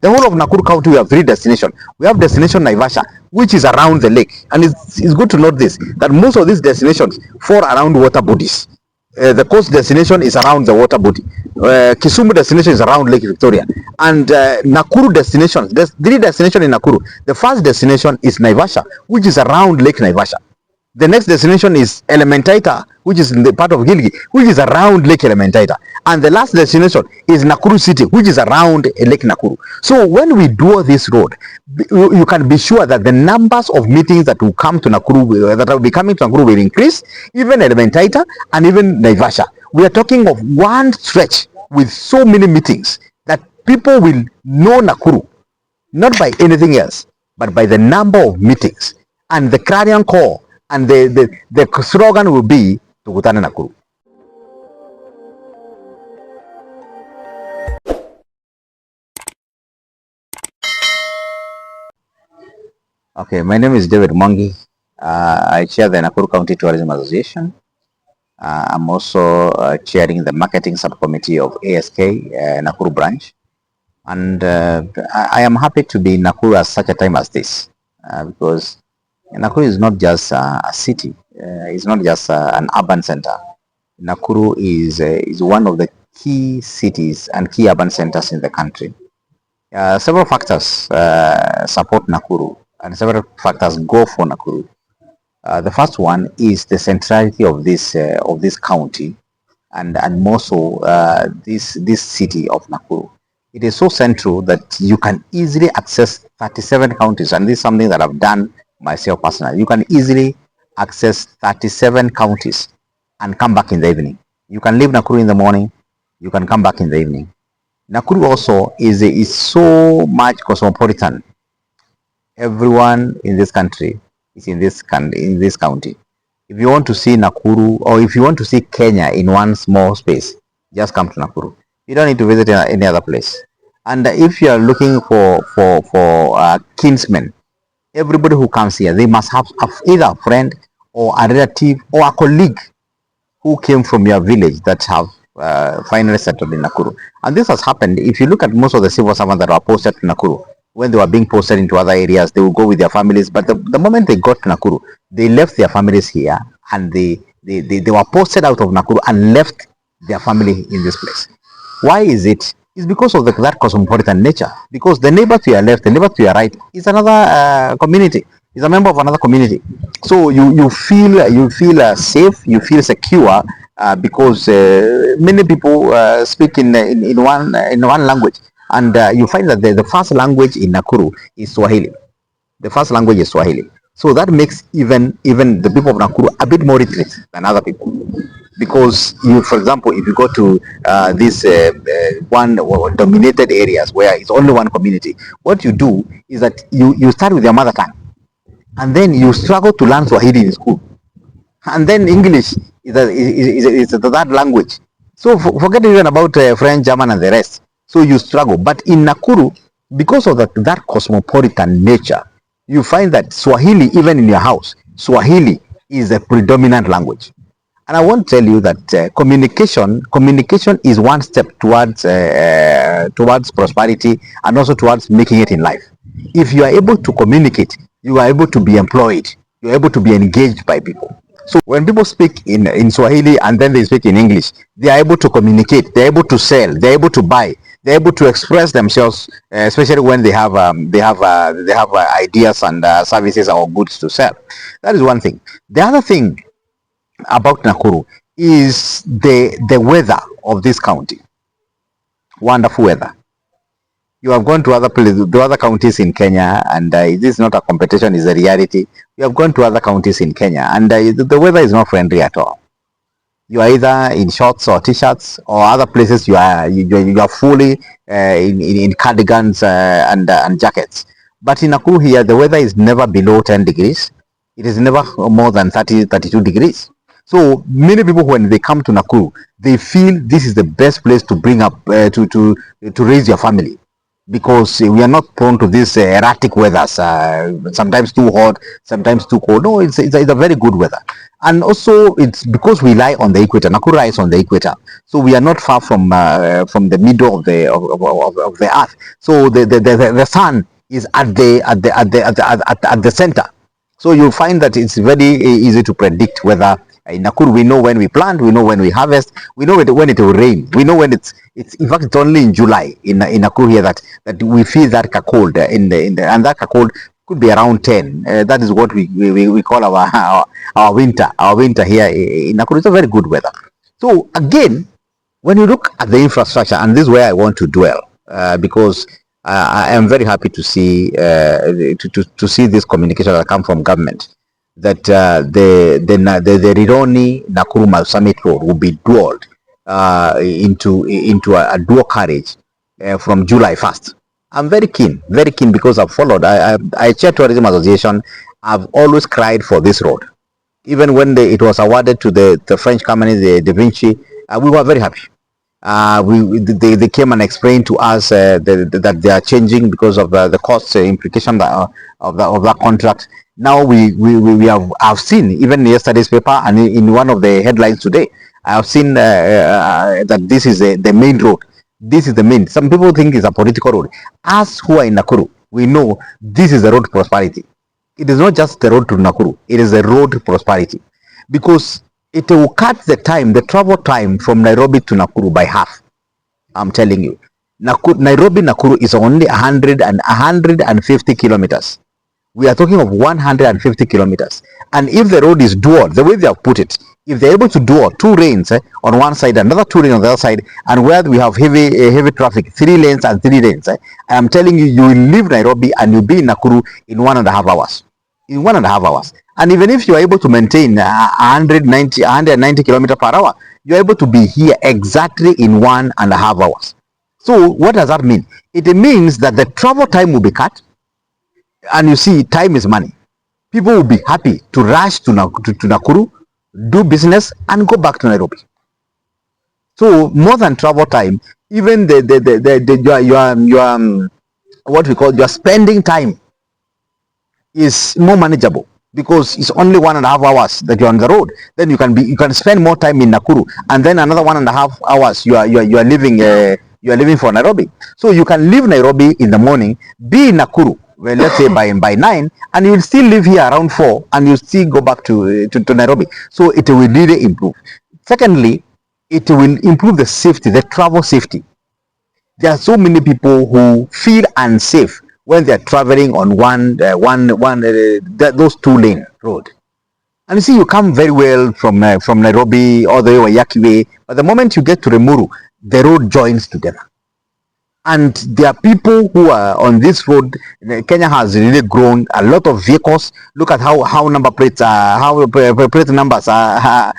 The whole of Nakuru County, we have 3 destinations. We have destination Naivasha, which is around the lake. And it's good to note this, that most of these destinations fall around water bodies. The coast destination is around the water body. Kisumu destination is around Lake Victoria. And Nakuru destination, there's 3 destinations in Nakuru. The first destination is Naivasha, which is around Lake Naivasha. The next destination is Elementaita, which is in the part of Gilgi, which is around Lake Elementaita. And the last destination is Nakuru City, which is around Lake Nakuru. So when we do this road, you can be sure that the numbers of meetings that will come to Nakuru, that will be coming to Nakuru will increase, even Elementaita and even Naivasha. We are talking of one stretch with so many meetings that people will know Nakuru, not by anything else, but by the number of meetings. And the clarion call and the slogan will be Tukutane Nakuru. Okay, my name is David Mwangi. I chair the Nakuru County Tourism Association. I'm also chairing the marketing subcommittee of ASK Nakuru branch. And I am happy to be in Nakuru at such a time as this because Nakuru is not just a city. It's not just an urban center. Nakuru is one of the key cities and key urban centers in the country. Several factors support Nakuru, and several factors go for Nakuru. The first one is the centrality of this county, and more so this city of Nakuru. It is so central that you can easily access 37 counties, and this is something that I've done myself personally. You can easily access 37 counties and come back in the evening. You can leave Nakuru in the morning, you can come back in the evening. Nakuru also is so much cosmopolitan. Everyone in this country is in this county. If you want to see Nakuru, or if you want to see Kenya in one small space, just come to Nakuru. You don't need to visit any other place. And if you are looking for kinsmen, everybody who comes here, they must have either a friend or a relative or a colleague who came from your village that have finally settled in Nakuru. And this has happened. If you look at most of the civil servants that are posted to Nakuru, when they were being posted into other areas, they will go with their families. But the moment they got to Nakuru, they left their families here, and they were posted out of Nakuru and left their family in this place. Why is it? It's because of that cosmopolitan nature. Because the neighbor to your left, the neighbor to your right is another community. Is a member of another community. So you feel safe, you feel secure because many people speak in one language, and you find that the first language in Nakuru is Swahili. The first language is Swahili. So that makes even the people of Nakuru a bit more literate than other people. Because for example, if you go to this one dominated areas where it's only one community, what you do is that you start with your mother tongue, and then you struggle to learn Swahili in school, and then English is the third language. So forget even about French, German, and the rest. So you struggle. But in Nakuru, because of that cosmopolitan nature, you find that Swahili, even in your house, Swahili is a predominant language. And I want to tell you that communication is one step towards prosperity, and also towards making it in life. If you are able to communicate, you are able to be employed, you are able to be engaged by people. So when people speak in Swahili and then they speak in English, they are able to communicate, they are able to sell, they are able to buy, they are able to express themselves, especially when they have ideas and services or goods to sell. That is one thing. The other thing about Nakuru is the weather of this county. Wonderful weather. You have gone to other places, to other counties in Kenya, and this is not a competition, it's a reality. You have gone to other counties in Kenya, and the weather is not friendly at all. You are either in shorts or t-shirts, or other places you are fully in cardigans and jackets. But in Nakuru here, the weather is never below 10 degrees. It is never more than 32 degrees. So many people, when they come to Nakuru, they feel this is the best place to bring up to raise your family, because we are not prone to this erratic weather. Sometimes too hot, sometimes too cold. No, it's a very good weather. And also it's because we lie on the equator. Nakuru lies on the equator, so we are not far from the middle of the earth. So the sun is at the center. So you'll find that it's very easy to predict whether in Nakuru we know when we plant, we know when we harvest, we know when it will rain, we know when it's in fact it's only in July in Nakuru here that we feel that cold in the and that cold could be around 10. That is what we call our winter here in Nakuru. It's a very good weather. So again, when you look at the infrastructure, and this is where I want to dwell, because I am very happy to see to see this communication that come from government, that the Rironi-Nakuru-Mau Summit Road will be dualed into a dual carriage from July 1st. I'm very keen, because I've followed. I chair tourism association. I've always cried for this road. Even when it was awarded to the French company, the Da Vinci, we were very happy. They came and explained to us that they are changing because of the cost implication of that contract. Now we have I've seen even yesterday's paper and in one of the headlines today, I have seen that this is the main road. This is the main. Some people think it's a political road. Us who are in Nakuru, we know this is the road to prosperity. It is not just the road to Nakuru. It is the road to prosperity, because it will cut the travel time from Nairobi to Nakuru by half. I'm telling you. Nairobi Nakuru is only 150 kilometers. We are talking of 150 kilometers. And if the road is dual, the way they have put it, if they're able to dual 2 lanes on one side, another 2 lanes on the other side, and where we have heavy traffic, 3 lanes and 3 lanes, I am telling you, you will leave Nairobi and you'll be in Nakuru in 1.5 hours. In 1.5 hours. And even if you are able to maintain 190 kilometers per hour, you're able to be here exactly in 1.5 hours. So what does that mean? It means that the travel time will be cut, and you see, time is money. People will be happy to rush to Nakuru, do business, and go back to Nairobi. So more than travel time, even what we call your spending time is more manageable, because it's only 1.5 hours that you're on the road. Then you can spend more time in Nakuru, and then another 1.5 hours you are leaving for Nairobi. So you can leave Nairobi in the morning, be in Nakuru, well, let's say by 9, and you will still live here around 4, and you still go back to Nairobi. So it will really improve. Secondly, it will improve the safety, the travel safety. There are so many people who feel unsafe when they are traveling on those 2-lane road. And you see, you come very well from Nairobi all the way Wayaki way, but the moment you get to Rimuru, the road joins together. And there are people who are on this road. Kenya has really grown. A lot of vehicles. Look at how number plates how plate numbers are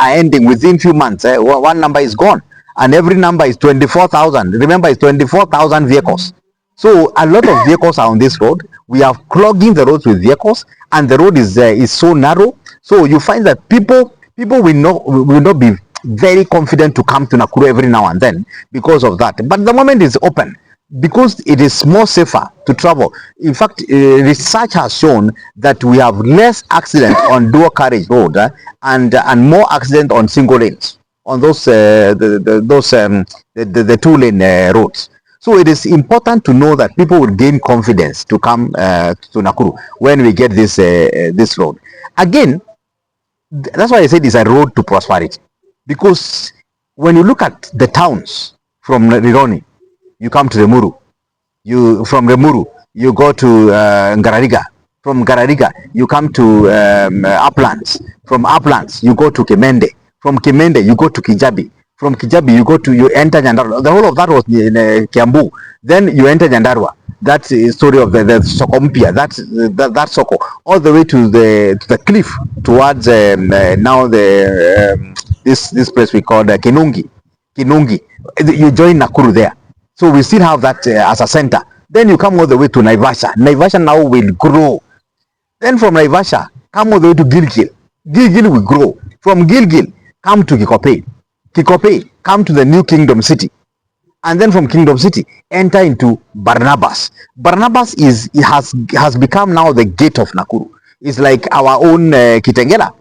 ending within few months. One number is gone, and every number is 24,000. Remember, it's 24,000 vehicles. So a lot of vehicles are on this road. We are clogging the roads with vehicles, and the road is so narrow. So you find that people will not be very confident to come to Nakuru every now and then because of that. But the moment it's open, because it is more safer to travel. In fact, research has shown that we have less accident on dual carriage road and more accident on single lanes, on those the 2-lane roads. So it is important to know that people will gain confidence to come to Nakuru when we get this road. Again, that's why I said it's a road to prosperity. Because when you look at the towns from Rironi, you come to Remuru. From Remuru, you go to Ngarariga. From Ngarariga, you come to Uplands. From Uplands, you go to Kimende. From Kimende, you go to Kijabi. From Kijabi, you enter Nyandarua. The whole of that was in Kiambu. Then you enter Nyandarua. That's the story of the Soko Mpya. That Soko, all the way to the cliff towards now this place we call Kinungi. You join Nakuru there. So we still have that as a center. Then you come all the way to Naivasha. Naivasha now will grow. Then from Naivasha, come all the way to Gilgil. Gilgil will grow. From Gilgil, come to Kikope. Kikope, come to the New Kingdom City. and then from Kingdom City enter into Barnabas. Barnabas has become now the gate of Nakuru. It's like our own Kitengela.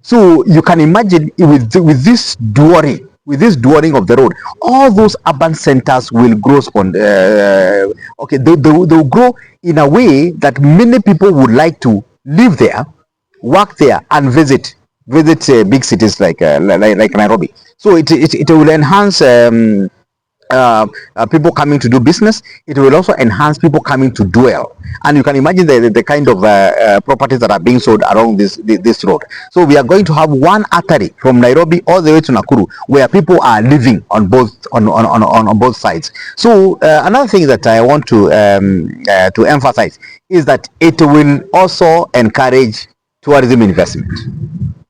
So you can imagine with this dualling of the road, all those urban centers will grow. Okay, they will grow in a way that many people would like to live there, work there, and visit big cities like Nairobi. So it will enhance. People coming to do business. It will also enhance people coming to dwell, and you can imagine the kind of properties that are being sold along this road. So we are going to have one artery from Nairobi all the way to Nakuru, where people are living on both sides. So another thing that I want to emphasize is that it will also encourage tourism investment,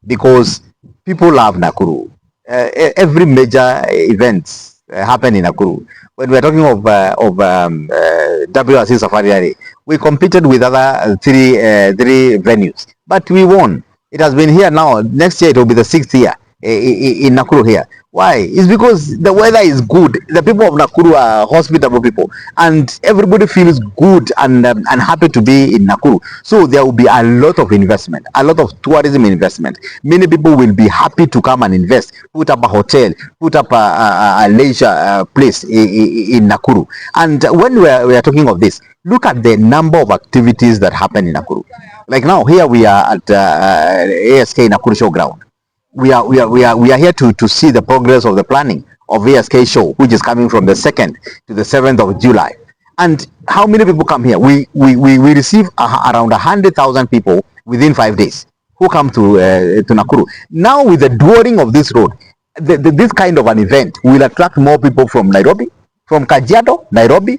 because people love Nakuru. Every major events happen in Nakuru. When we are talking of WRC Safari Rally, we competed with other three venues, but we won. It has been here now. Next year it will be the sixth year in Nakuru here. Why? It's because the weather is good. The people of Nakuru are hospitable people, and everybody feels good and happy to be in Nakuru. So there will be a lot of investment, a lot of tourism investment. Many people will be happy to come and invest, put up a hotel, put up a leisure place in Nakuru. And when we are talking of this, look at the number of activities that happen in Nakuru. Like now, here we are at ASK Nakuru Showground. We are here to see the progress of the planning of ASK show, which is coming from the 2nd to the 7th of July. And how many people come here? We receive around 100,000 people within 5 days who come to Nakuru. Now with the dualling of this road, this kind of an event will attract more people from Nairobi, from Kajiado, Nairobi,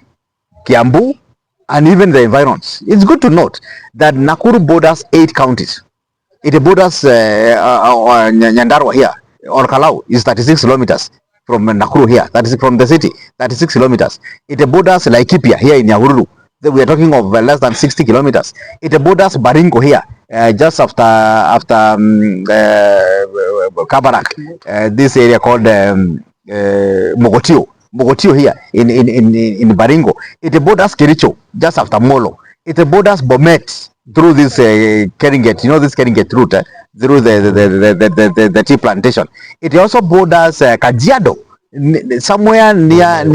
Kiambu, and even the environs. It's good to note that Nakuru borders 8 counties. It borders Nyandarua here. Orkalau is 36 kilometers from Nakuru here. That is from the city, 36 kilometers. It borders Laikipia here in Nyahururu. We are talking of less than 60 kilometers. It borders Baringo here, just after Kabarak, this area called Mogotio here in Baringo. It borders Kericho, just after Molo. It borders Bomet through this Keringet, this Keringet route, through the tea plantation. It also borders Kajiado, somewhere near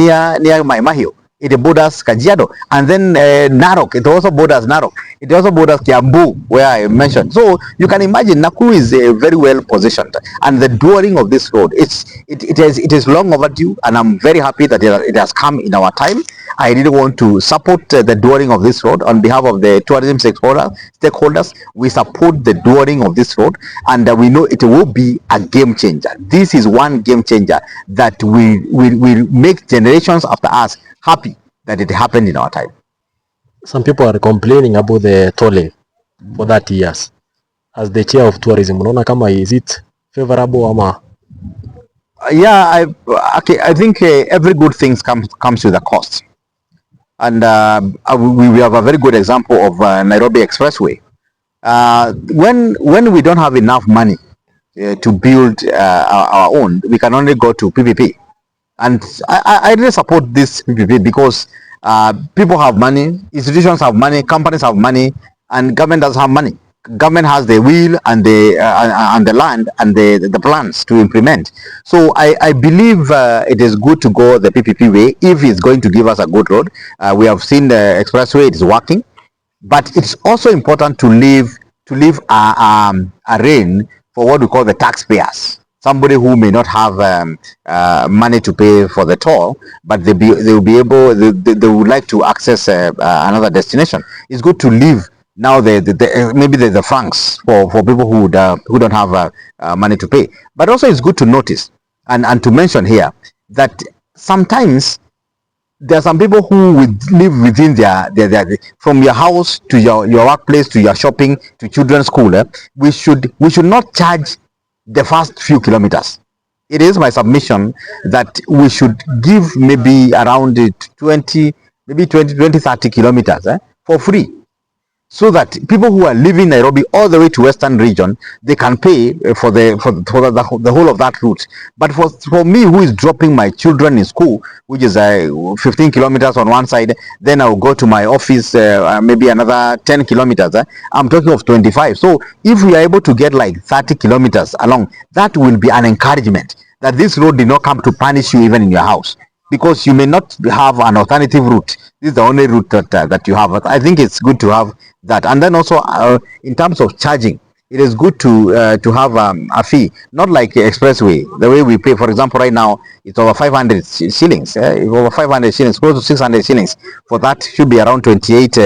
Maimahio. It borders Kajiado, and then Narok. It also borders Narok. It also borders Kiambu, where I mentioned. So you can imagine Nakuru is very well positioned, and the dualling of this road, it is long overdue, and I'm very happy that it has come in our time. I really want to support the dualling of this road on behalf of the tourism stakeholders. We support the dualling of this road, and we know it will be a game changer. This is one game changer that will make generations after us happy that it happened in our time. Some people are complaining about the tolling for 30 years. As the chair of tourism, unaona kama is it favorable ama? Yeah, I think every good thing comes with a cost. And we have a very good example of Nairobi Expressway. When we don't have enough money to build our own, we can only go to PPP. And I really support this PPP because people have money, institutions have money, companies have money, and government does have money. Government has the will and the land and the plans to implement. So I believe it is good to go the PPP way if it's going to give us a good road. We have seen the expressway; it is working, but it's also important to leave a rein for what we call the taxpayers. Somebody who may not have money to pay for the toll, but they will be able. They would like to access another destination. It's good to leave now maybe the francs for people who don't have money to pay. But also it's good to notice and to mention here that sometimes there are some people who would live within their from your house to your workplace to your shopping to children's school. We should not charge the first few kilometers. It is my submission that we should give maybe around 20 30 kilometers for free. so that people who are living Nairobi all the way to Western region, they can pay for the whole of that route. But for me, who is dropping my children in school, which is 15 kilometers on one side, then I'll go to my office maybe another 10 kilometers. I'm talking of 25. So if we are able to get like 30 kilometers along, that will be an encouragement that this road did not come to punish you even in your house, because you may not have an alternative route. This is the only route that you have. But I think it's good to have that. And then also in terms of charging, it is good to have a fee, not like expressway. The way we pay, for example, right now it's over 500 shillings, over 500 shillings, close to 600 shillings. For that should be around 28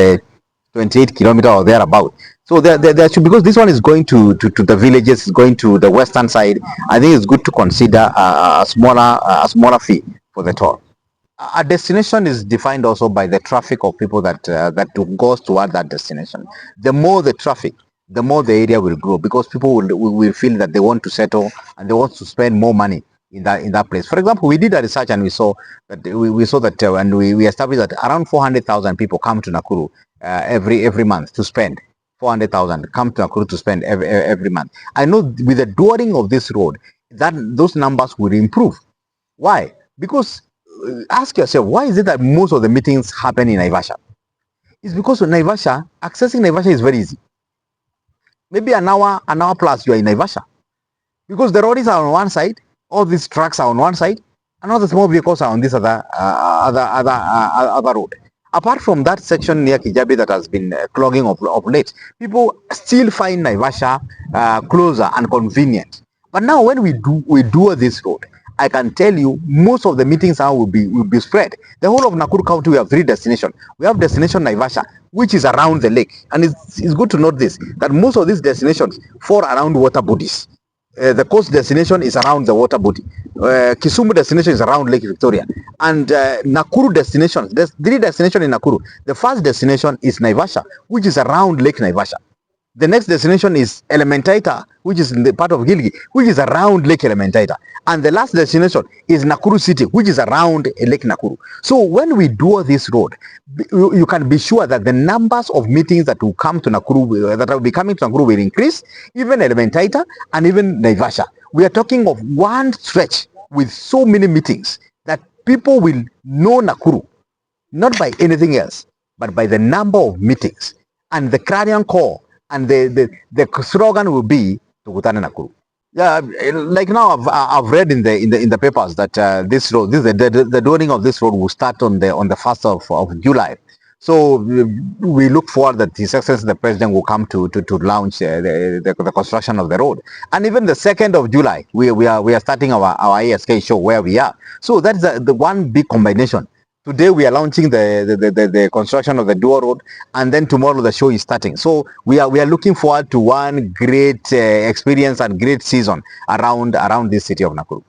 kilometer or thereabout. So there should, because this one is going to the villages, is going to the western side. I think it's good to consider a smaller fee for the toll. A destination is defined also by the traffic of people that goes toward that destination. The more the traffic, the more the area will grow, because people will feel that they want to settle and they want to spend more money in that place. For example, we did a research and we saw that and we established that around 400,000 people come to Nakuru every month to spend. 400,000 come to Nakuru to spend every month. I know with the dualling of this road, that those numbers will improve. Why? Because ask yourself, why is it that most of the meetings happen in Naivasha? It's because of Naivasha, accessing Naivasha is very easy. Maybe an hour plus you are in Naivasha, because the roads are on one side, all these trucks are on one side, and all the small vehicles are on this other road. Apart from that section near Kijabi that has been clogging of late, people still find Naivasha closer and convenient. But now when we do this road, I can tell you most of the meetings now will be spread. The whole of Nakuru County, we have 3 destinations. We have destination Naivasha, which is around the lake, and it's good to note this, that most of these destinations fall around water bodies. The coast destination is around the water body. Kisumu destination is around Lake Victoria, and Nakuru destination. There's 3 destinations in Nakuru. The first destination is Naivasha, which is around Lake Naivasha. The next destination is Elementaita, which is in the part of Gilgi, which is around Lake Elementaita. And the last destination is Nakuru City, which is around Lake Nakuru. So when we do this road, you can be sure that the numbers of meetings that will come to Nakuru, that will be coming to Nakuru, will increase, even Elementaita and even Naivasha. We are talking of one stretch with so many meetings that people will know Nakuru, not by anything else, but by the number of meetings. And the clarion call and the slogan will be Tukutane Nakuru. Yeah, like now I've read in the papers that this road, the dawning of this road will start on the 1st of July. So we look forward that His Excellency the President will come to launch the construction of the road. And even the 2nd of July, we are starting our ASK show where we are. So that's the one big combination. Today we are launching the construction of the dual road, and then tomorrow the show is starting. So we are looking forward to one great experience and great season around this city of Nakuru.